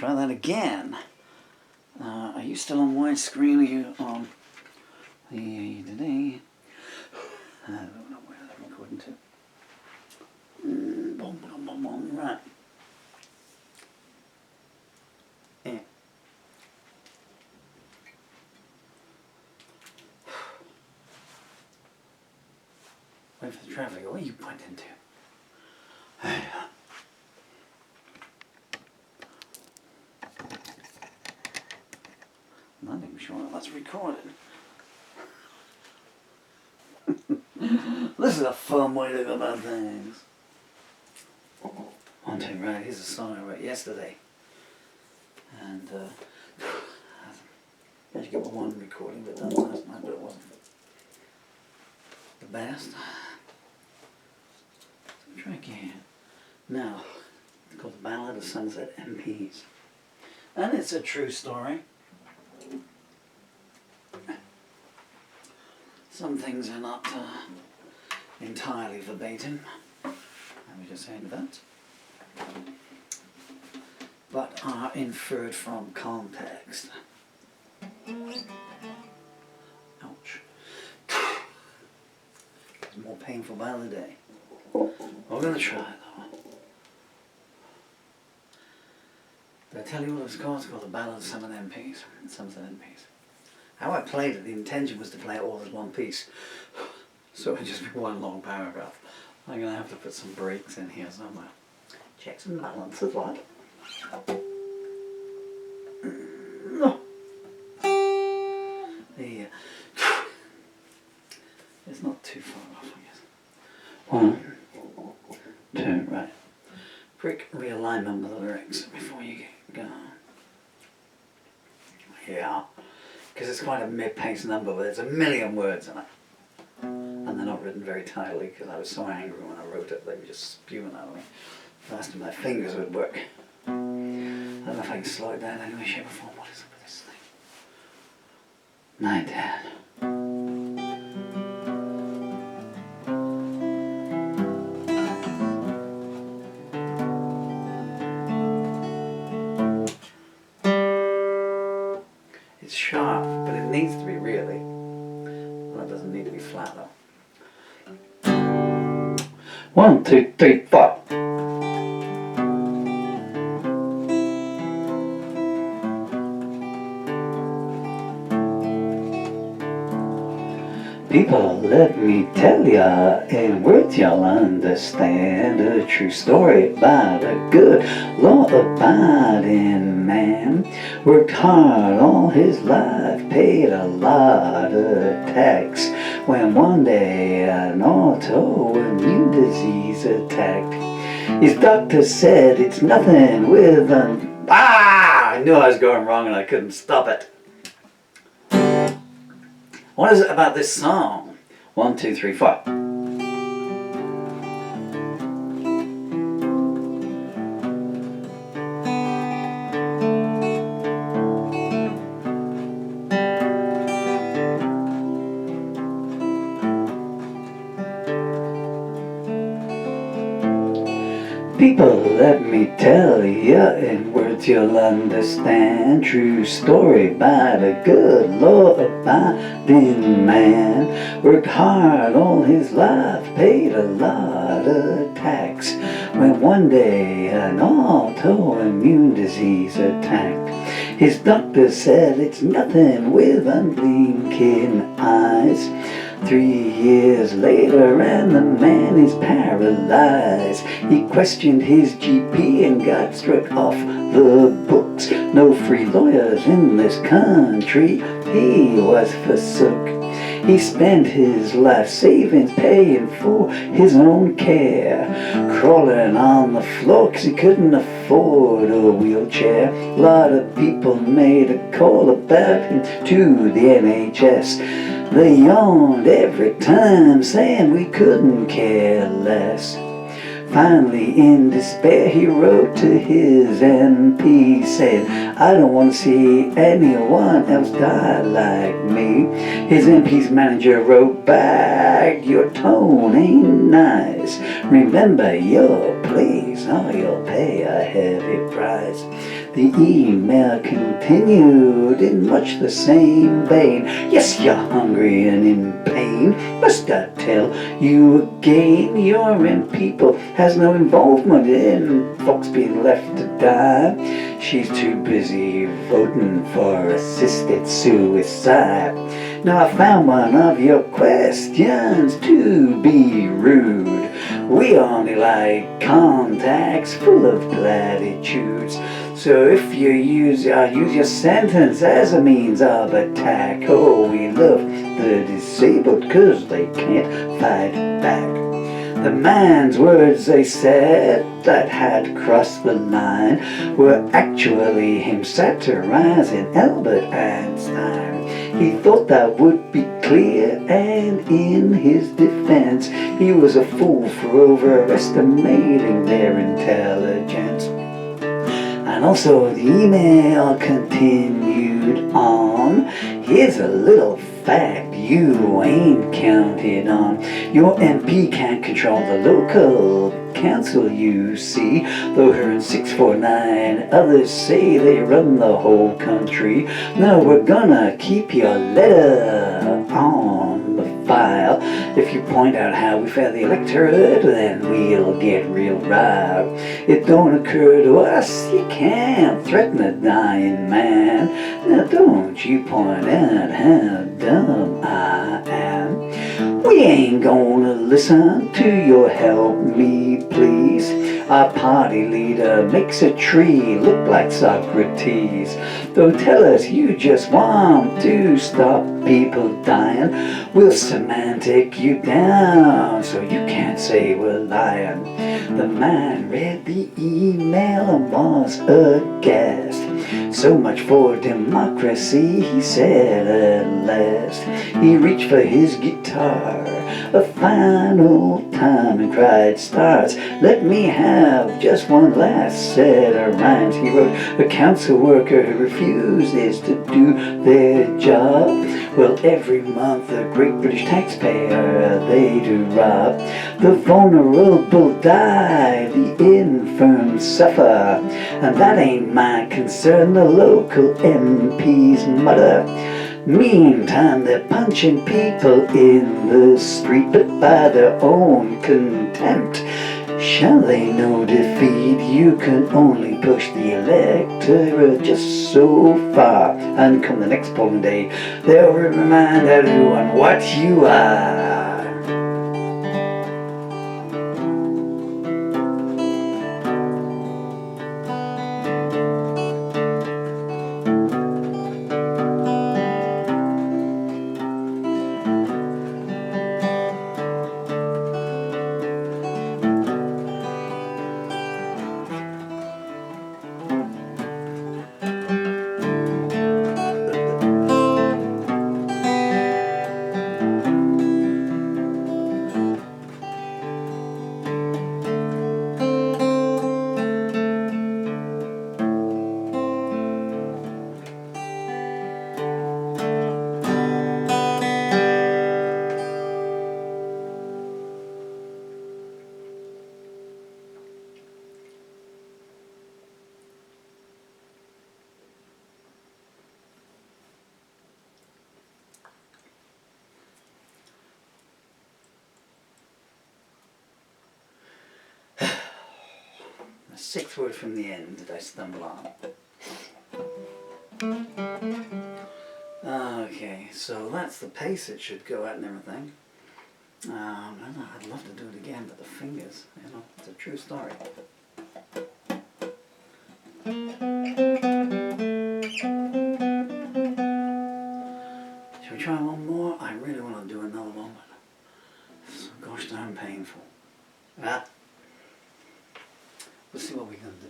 Try that again. Are you still on widescreen? Are you on the today? I don't know where they're recording to. Right. Yeah. Wait for the traffic. What are you pointing to? I'm not even sure that's recorded. This is a fun way to go about things. One thing, right, here's a song I wrote yesterday. And I managed to get one recording but done last night, but it wasn't the best. So try again. Now, it's called the Ballad of Somerset MPs. And it's a true story. Some things are not entirely verbatim. Let me just say that. But are inferred from context. Ouch. It's more painful by the day. We're going to try though. Did I tell you what it was called? It's called the Ballad of Somerset MPs. Somerset MPs. How I played it, the intention was to play it all as one piece. So it'd just be one long paragraph. I'm going to have to put some breaks in here somewhere. Checks and balances, like. It's not too far off, I guess. 1, 2, right. Quick realignment of the lyrics before you get going. Yeah. Because it's quite a mid-paced number, but there's a million words in it. And they're not written very tightly because I was so angry when I wrote it, they were just spewing out of me. Faster my fingers would work. I don't know if I can slow it down in any way, shape or form. What is it with this thing? 9, 10. It's sharp, but it needs to be really. Well, it doesn't need to be flat though. 1, 2, 3, 4. People, let me tell ya, in words you'll understand a true story about a good, law-abiding man. Worked hard all his life, paid a lot of tax, when one day an autoimmune disease attacked. His doctor said it's nothing with an... I knew I was going wrong and I couldn't stop it. What is it about this song? 1, 2, 3, 4. People, let me tell ya, in words you'll understand. True story about a good, law-abiding man. Worked hard all his life, paid a lot of tax, when one day an autoimmune disease attacked. His doctor said it's nothing with unblinking eyes. 3 years later and the man is paralyzed. He questioned his GP and got struck off the books. No free lawyers in this country, he was forsook. He spent his life savings paying for his own care, crawling on the floor 'cause he couldn't afford a wheelchair. A lot of people made a call about him to the NHS. They yawned every time, saying we couldn't care less. Finally, in despair, he wrote to his MP, saying, I don't want to see anyone else die like me. His MP's manager wrote back, your tone ain't nice. Remember your place, or you'll pay a heavy price. The email continued in much the same vein. Yes, you're hungry and in pain. Must I tell you again? Your people has no involvement in folks being left to die. She's too busy voting for assisted suicide. Now I found one of your questions to be rude. We only like contacts full of platitudes. So if you use your sentence as a means of attack. Oh, we love the disabled 'cause they can't fight back. The man's words, they said, that had crossed the line were actually him satirizing Albert Einstein. He thought that would be clear, and in his defense, he was a fool for overestimating their intelligence. And also the email continued on. Here's a little fact you ain't counted on. Your MP can't control the local council, you see. Though her and 649 others say they run the whole country. No, we're gonna keep your letter on the file. If you point out how we fair the electorate, then we'll get real riled. It don't occur to us you can't threaten a dying man. Now don't you point out how dumb I am. We ain't gonna listen to your help me please. Our party leader makes a tree look like Socrates. Don't tell us you just want to stop people dying. We'll semantic you down so you can't say we're lying. The man read the email and was aghast. So much for democracy, he said at last. He reached for his guitar a final time and cried, "Stars, let me have just one last set of rhymes." He wrote, "A council worker who refuses to do their job. Well, every month the great British taxpayer they do rob. The vulnerable die, the infirm suffer, and that ain't my concern," the local MPs mutter. Meantime, they're punching people in the street, but by their own contempt. Shall they know defeat? You can only push the electorate just so far. And come the next polling day, they'll remind everyone what you are. The sixth word from the end that I stumble on. Okay, so that's the pace it should go at and everything. I'd love to do it again, but the fingers, it's a true story. Shall we try one more? I really want to do another one, but it's gosh darn painful. Let's see what we can do.